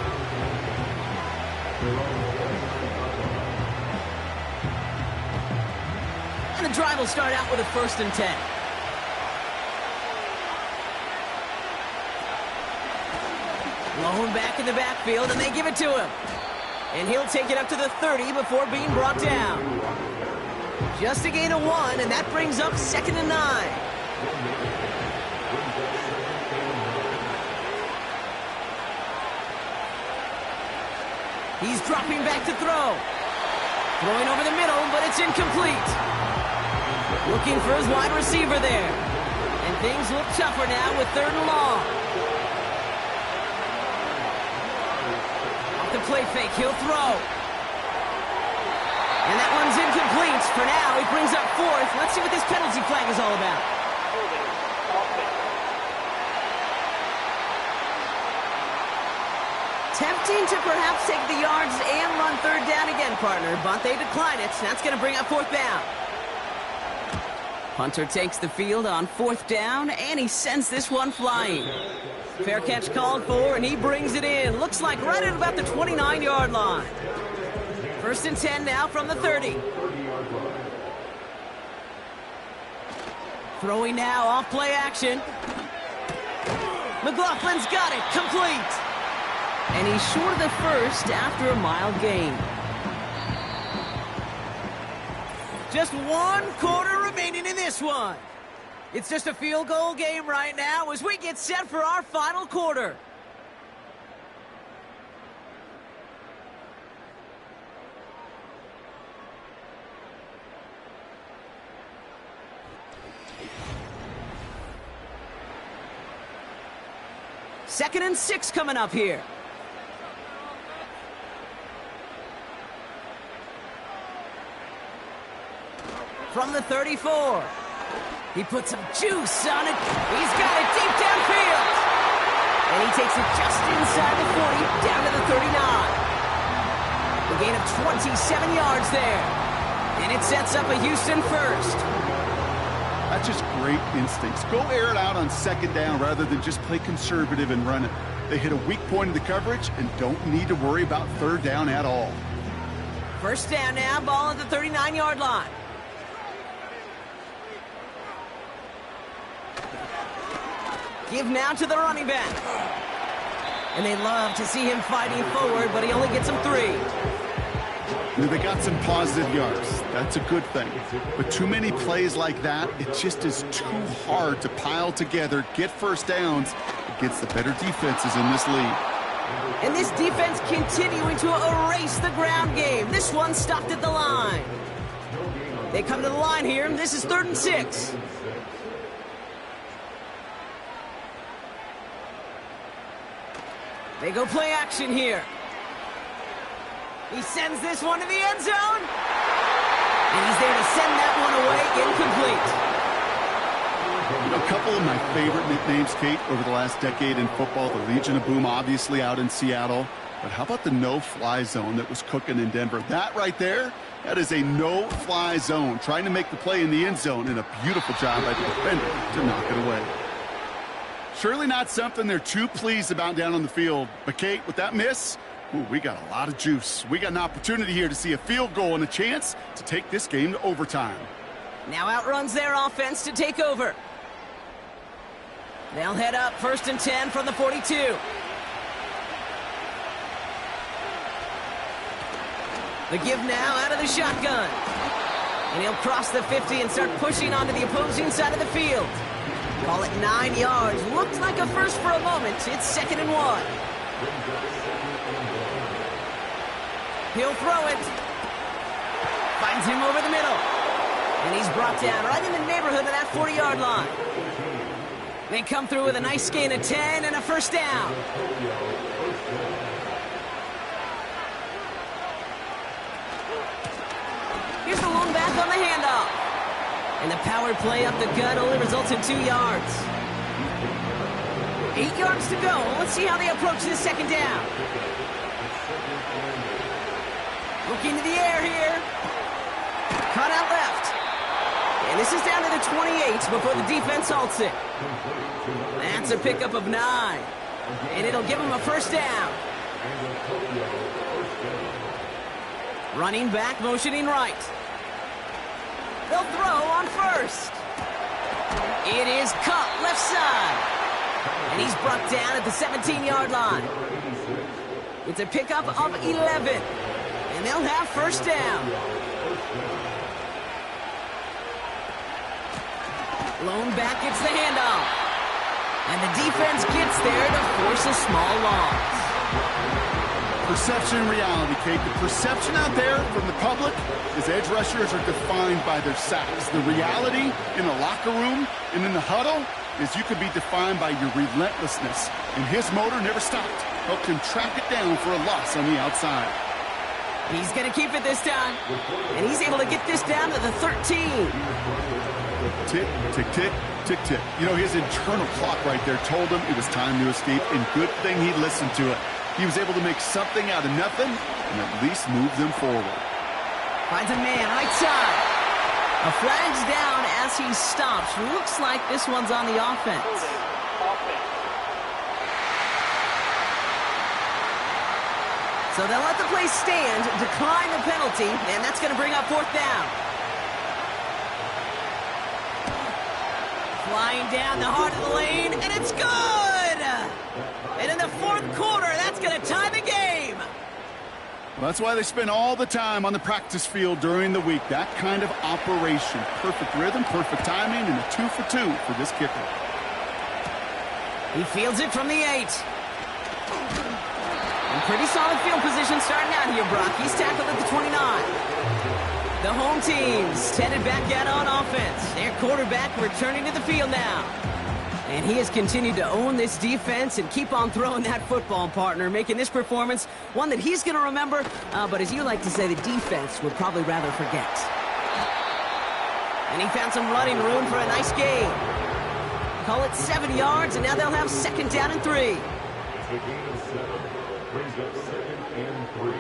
And the drive will start out with a 1st and 10. Lone back in the backfield, and they give it to him. And he'll take it up to the 30 before being brought down. Just a gain of 1, and that brings up 2nd and 9. He's dropping back to throw. Throwing over the middle, but it's incomplete. Looking for his wide receiver there. And things look tougher now with 3rd and long. Off the play fake, he'll throw. And that one's incomplete. For now, he brings up 4th. Let's see what this penalty flag is all about. Tempting to perhaps take the yards and run 3rd down again, partner, but they decline it. That's going to bring up 4th down. Punter takes the field on 4th down, and he sends this one flying. Fair catch called for, and he brings it in. Looks like right at about the 29-yard line. 1st and 10 now from the 30. Throwing now off play action. McLaughlin's got it, complete. And he's short of the 1st after a mild gain. Just 1 quarter remaining in this one. It's just a field goal game right now as we get set for our final quarter. Second and 6 coming up here. From the 34. He puts some juice on it. He's got it deep downfield. And he takes it just inside the 40, down to the 39. A gain of 27 yards there. And it sets up a Houston 1st. That's just great instincts. Go air it out on 2nd down rather than just play conservative and run it. They hit a weak point in the coverage and don't need to worry about 3rd down at all. 1st down now, ball at the 39-yard line. Give now to the running back. And they love to see him fighting forward, but he only gets them 3. They got some positive yards. That's a good thing. But too many plays like that, it just is too hard to pile together, get first downs against the better defenses in this league. And this defense continuing to erase the ground game. This one stopped at the line. They come to the line here, and this is 3rd and 6. They go play action here. He sends this one to the end zone. And he's there to send that one away incomplete. You know, a couple of my favorite nicknames, Kate, over the last decade in football. The Legion of Boom, obviously, out in Seattle. But how about the no-fly zone that was cooking in Denver? That right there, that is a no-fly zone. Trying to make the play in the end zone, and a beautiful job by the defender to knock it away. Surely not something they're too pleased about down on the field. But, Kate, with that miss, ooh, we got a lot of juice. We got an opportunity here to see a field goal and a chance to take this game to overtime. Now outruns their offense to take over. They'll head up 1st and 10 from the 42. The give now out of the shotgun. And he'll cross the 50 and start pushing onto the opposing side of the field. Call it 9 yards. Looked like a first for a moment. It's 2nd and 1. He'll throw it. Finds him over the middle. And he's brought down right in the neighborhood of that 40-yard line. They come through with a nice gain of 10 and a first down. Here's the lone back on the handoff. And the power play up the gut only results in 2 yards. 8 yards to go. Let's see how they approach this 2nd down. Looking to the air here. Cut out left. And this is down to the 28 before the defense halts it. That's a pickup of 9. And it'll give them a first down. Running back, motioning right. They'll throw on 1st. It is cut left side. And he's brought down at the 17-yard line. It's a pickup of 11. And they'll have first down. Lone back gets the handoff. And the defense gets there to force a small loss. Perception and reality, Kate. The perception out there from the public is edge rushers are defined by their sacks. The reality in the locker room and in the huddle is you could be defined by your relentlessness. And his motor never stopped. Helped him track it down for a loss on the outside. He's going to keep it this time. And he's able to get this down to the 13. Tick, tick, tick, tick, tick. You know, his internal clock right there told him it was time to escape, and good thing he listened to it. He was able to make something out of nothing and at least move them forward. Finds a man right side. A flag's down as he stops. Looks like this one's on the offense. So they'll let the play stand, decline the penalty, and that's going to bring up 4th down. Flying down the heart of the lane, and it's good! And in the 4th quarter, that's going to tie the game. Well, that's why they spend all the time on the practice field during the week. That kind of operation. Perfect rhythm, perfect timing, and a 2 for 2 for this kicker. He fields it from the 8. And pretty solid field position starting out here, Brock. He's tackled at the 29. The home team's headed back out on offense. Their quarterback returning to the field now. And he has continued to own this defense and keep on throwing that football, partner, making this performance one that he's going to remember, but as you like to say, the defense would probably rather forget. And he found some running room for a nice gain. Call it 7 yards, and now they'll have 2nd down and 3. It's a gain of 7. Brings up 2nd and 3.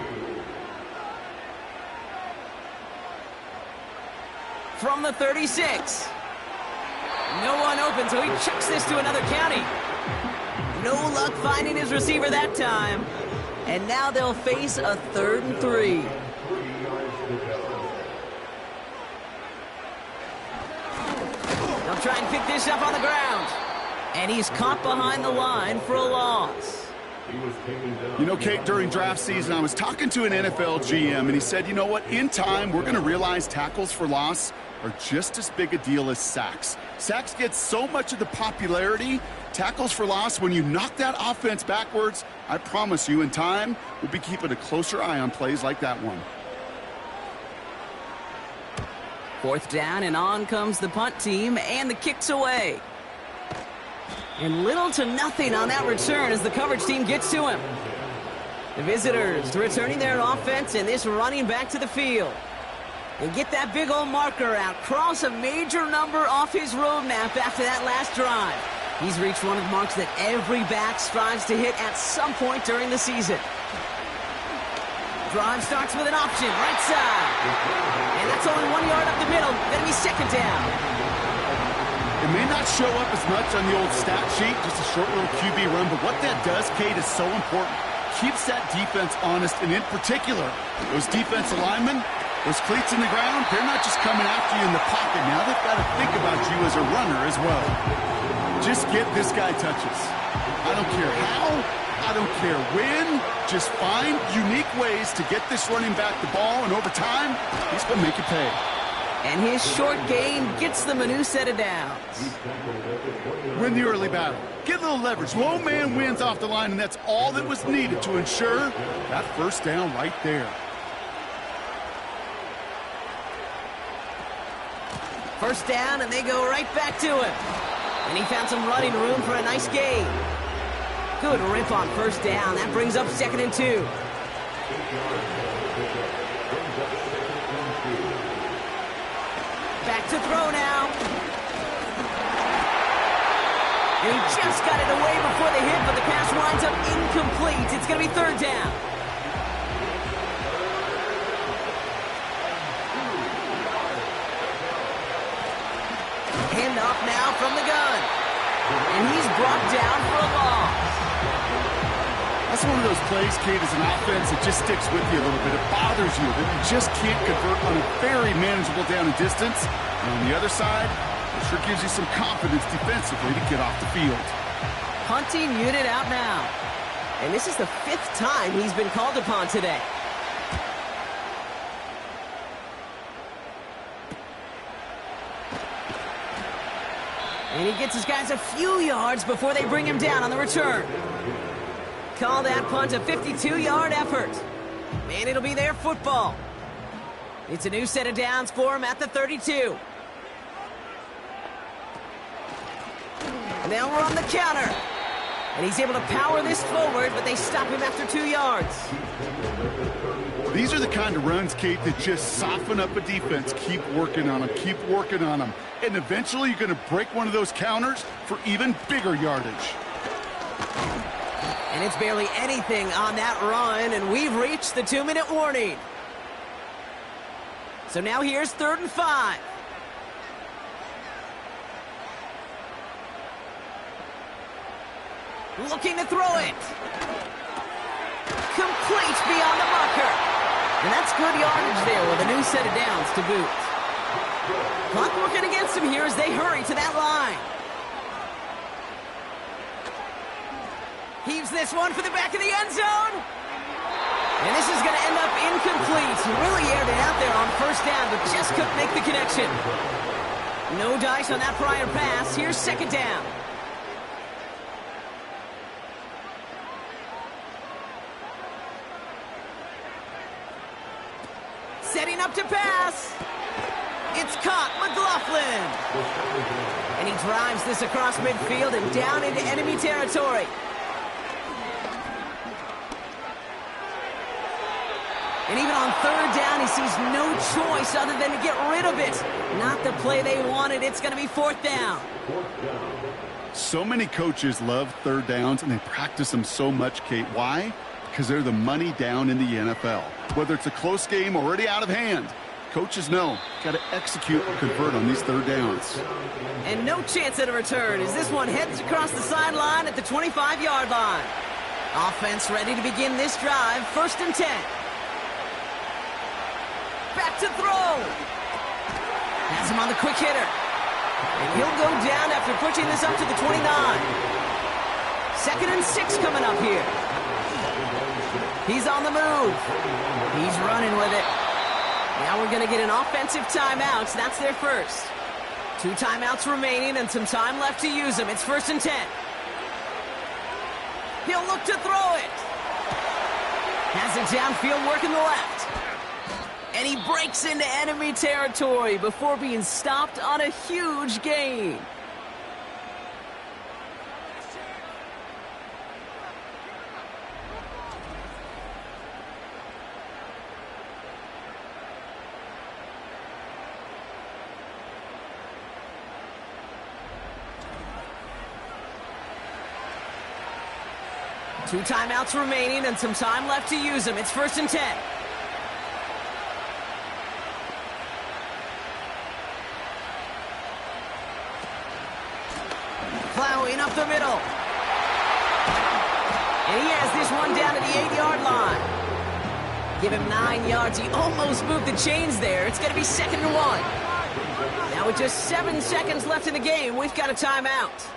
From the 36. No one open, so he chucks this to another county. No luck finding his receiver that time. And now they'll face a 3rd and 3. They'll try and pick this up on the ground. And he's caught behind the line for a loss. You know, Kate, during draft season, I was talking to an NFL GM, and he said, you know what, in time, we're going to realize tackles for loss are just as big a deal as sacks. Sacks get so much of the popularity. Tackles for loss, when you knock that offense backwards, I promise you, in time, we'll be keeping a closer eye on plays like that one. 4th down, and on comes the punt team, and the kick's away. And little to nothing on that return as the coverage team gets to him. The visitors returning their offense, and this running back to the field. And get that big old marker out. Cross a major number off his roadmap after that last drive. He's reached one of the marks that every back strives to hit at some point during the season. Drive starts with an option, right side. And that's only 1 yard up the middle. That'll be 2nd down. It may not show up as much on the old stat sheet, just a short little QB run, but what that does, Kate, is so important. Keeps that defense honest, and in particular, those defensive linemen, those cleats in the ground, they're not just coming after you in the pocket. Now they've got to think about you as a runner as well. Just get this guy touches. I don't care how, I don't care when, just find unique ways to get this running back the ball, and over time, he's going to make it pay. And his short gain gets them a new set of downs. Win the early battle. Get a little leverage. Low man wins off the line, and that's all that was needed to ensure that 1st down right there. 1st down, and they go right back to him. And he found some running room for a nice gain. Good rip on 1st down. That brings up 2nd and 2. Back to throw now. And he just got it away before the hit, but the pass winds up incomplete. It's going to be 3rd down. Hand off now from the gun. And he's brought down for a loss. That's one of those plays, Kate, as an offense, it just sticks with you a little bit. It bothers you that you just can't convert on a very manageable down and distance. And on the other side, it sure gives you some confidence defensively to get off the field. Punting unit out now. And this is the 5th time he's been called upon today. And he gets his guys a few yards before they bring him down on the return. Call that punt a 52-yard effort. And it'll be their football. It's a new set of downs for him at the 32. Now we're on the counter. And he's able to power this forward, but they stop him after 2 yards. These are the kind of runs, Kate, that just soften up a defense. Keep working on them, keep working on them. And eventually you're going to break one of those counters for even bigger yardage. And it's barely anything on that run, and we've reached the 2-minute warning. So now here's 3rd and 5. Looking to throw it. Complete beyond the marker. And that's good yardage there with a new set of downs to boot. Clock working against him here as they hurry to that line. Heaves this one for the back of the end zone. And this is going to end up incomplete. He really aired it out there on 1st down, but just couldn't make the connection. No dice on that prior pass. Here's 2nd down. Setting up to pass. It's caught, McLaughlin. And he drives this across midfield and down into enemy territory. And even on 3rd down, he sees no choice other than to get rid of it. Not the play they wanted. It's going to be 4th down. So many coaches love 3rd downs, and they practice them so much, Kate. Why? Because they're the money down in the NFL. Whether it's a close game already out of hand, coaches know, got to execute or convert on these 3rd downs. And no chance at a return as this one heads across the sideline at the 25-yard line. Offense ready to begin this drive. 1st and 10. Back to throw. Has him on the quick hitter. And he'll go down after pushing this up to the 29. 2nd and 6 coming up here. He's on the move. He's running with it. Now we're going to get an offensive timeout. So that's their first. 2 timeouts remaining and some time left to use them. It's 1st and 10. He'll look to throw it. Has it downfield, working the left. And he breaks into enemy territory before being stopped on a huge gain. Two timeouts remaining and some time left to use them. It's 1st and 10. Plowing up the middle. And he has this one down to the 8-yard line. Give him 9 yards. He almost moved the chains there. It's going to be 2nd and 1. Now with just 7 seconds left in the game, we've got a timeout.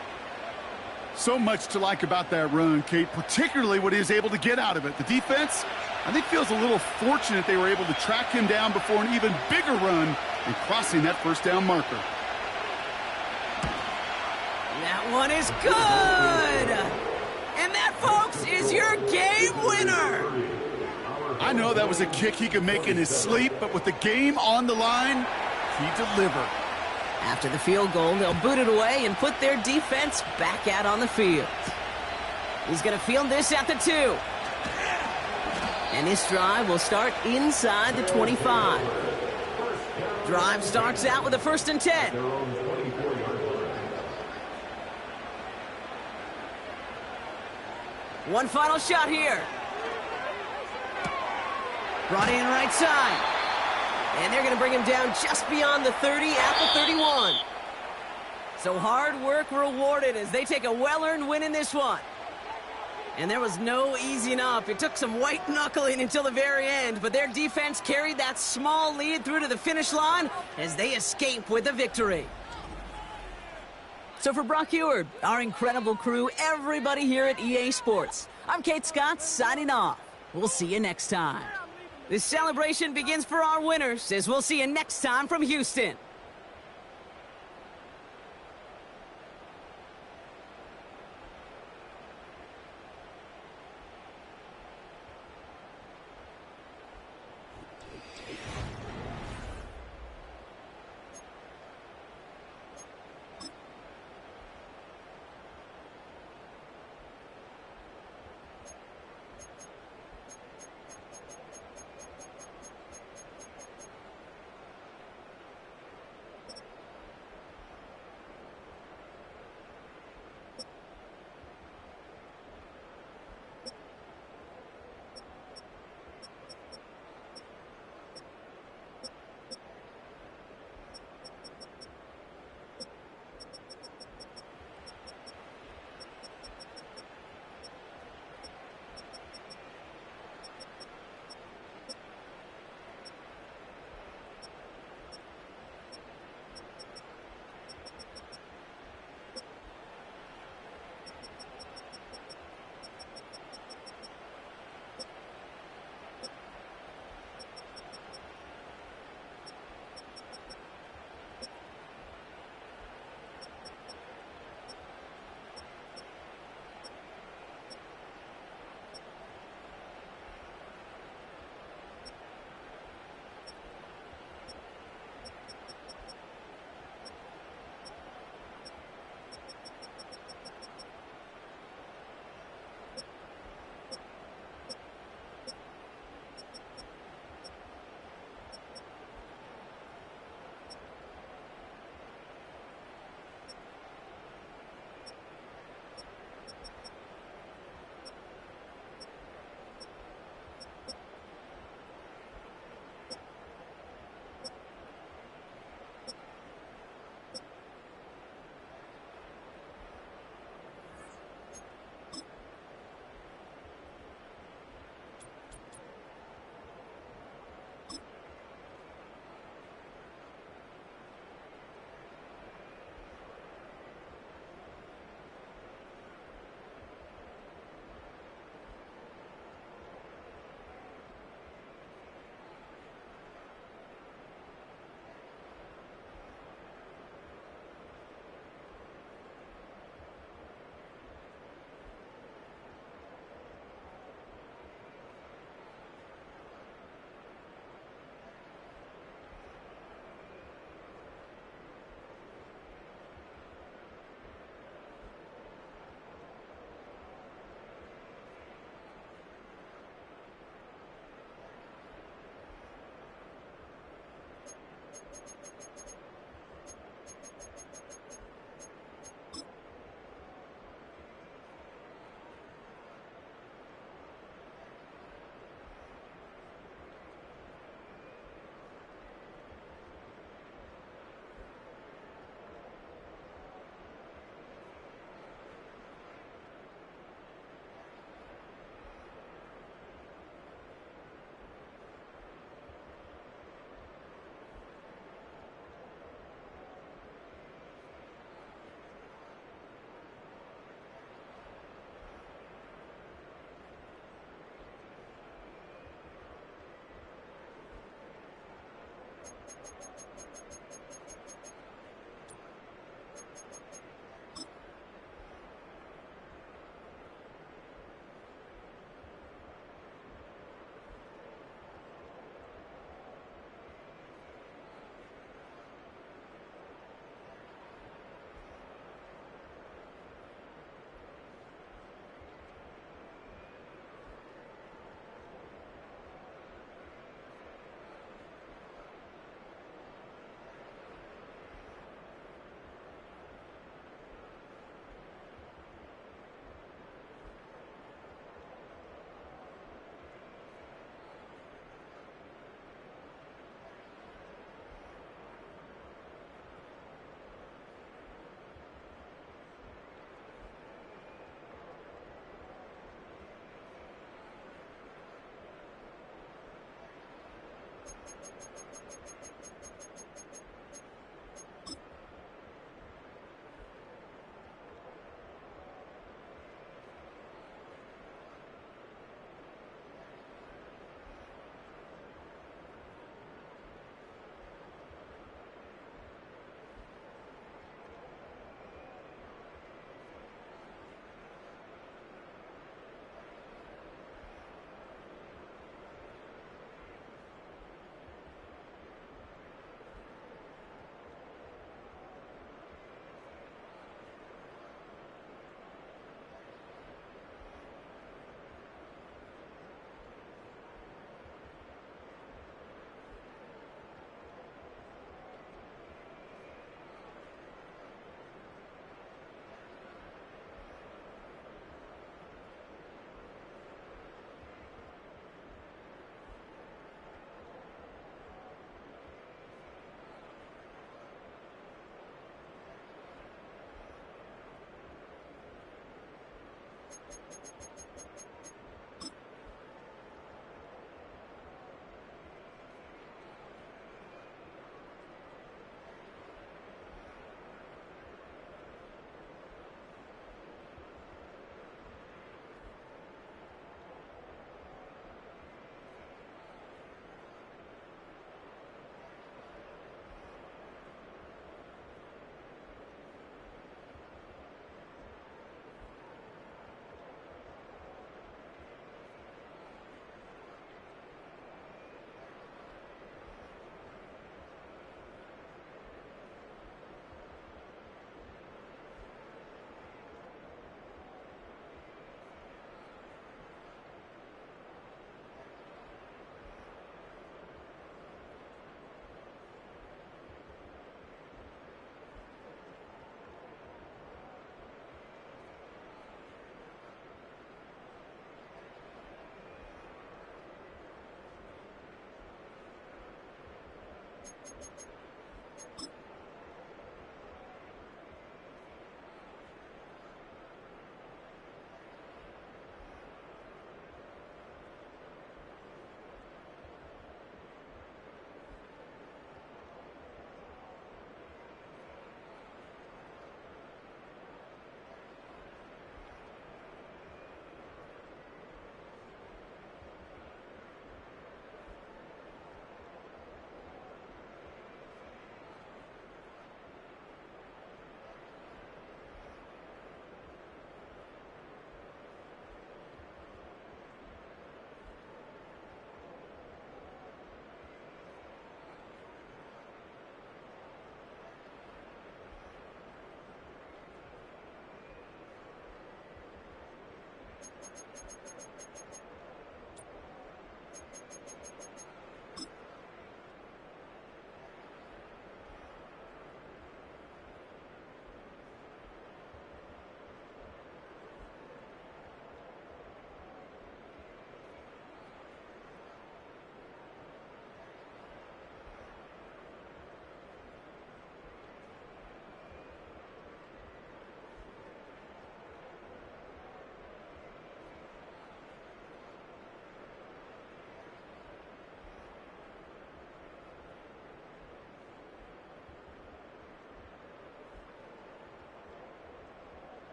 So much to like about that run, Kate, particularly what he was able to get out of it. The defense, I think, feels a little fortunate they were able to track him down before an even bigger run and crossing that 1st down marker. That one is good! And that, folks, is your game winner! I know that was a kick he could make in his sleep, but with the game on the line, he delivered. After the field goal, they'll boot it away and put their defense back out on the field. He's going to field this at the 2. And this drive will start inside the 25. Drive starts out with a 1st and 10. One final shot here. Brought in right side. And they're going to bring him down just beyond the 30 at the 31. So hard work rewarded as they take a well-earned win in this one. And there was no easing up. It took some white knuckling until the very end, but their defense carried that small lead through to the finish line as they escape with a victory. So for Brock Eward, our incredible crew, everybody here at EA Sports, I'm Kate Scott signing off. We'll see you next time. This celebration begins for our winners, as we'll see you next time from Houston.